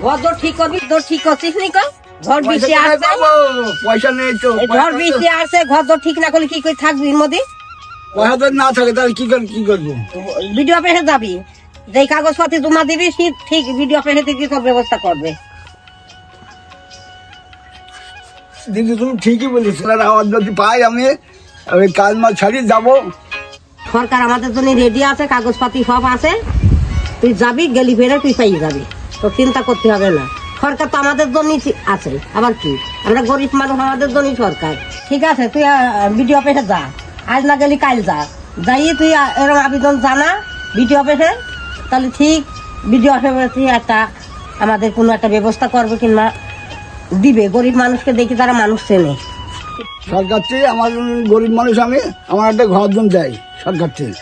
ঘর ঠিক করবি, তোর ঠিক করছিস নি? ঘর বৃষ্টি আসছে, পয়সা নেই তো। ঘর বৃষ্টি আসছে, ঘর ঠিক না করলে কি করে থাকবি এর মধ্যে? পয়সা তো না থাকে তাহলে কি করবো? ভিডিও অফিসে যাবি, যে কাগজপত্র জমা দিবি ঠিক ভিডিও অফিসে থেকে সব ব্যবস্থা করবে। দিদি তুমি ঠিকই বলিস, আওয়াজ যদি পাই আমি ওই কাজ মাল ছাড়িয়ে যাবো। সরকার আমাদের জন্য রেডি আছে, কাগজপাতি সব আছে, তুই যাবি, গেলি ফেরে তুই পাই যাবি, তোর চিন্তা করতে হবে না। সরকার তো আমাদের জন্যই আছে, আবার কি আমরা গরিব মানুষ, আমাদের জন্যই সরকার। ঠিক আছে, তুই ভিডিও অফিসে যা, আজ না গেলি কাল যা, যাই তুই এরকম আবেদন জানা ভিডিও অফিসে, তাহলে ঠিক ভিডিও অফিসে একটা আমাদের কোনো একটা ব্যবস্থা করবে কিংবা দিবে। গরিব মানুষকে দেখি তারা মানুষ চেনে। সরকার থেকে আমার গরিব মানুষ, আমি আমার একটা ঘর জন চাই সরকার থেকে।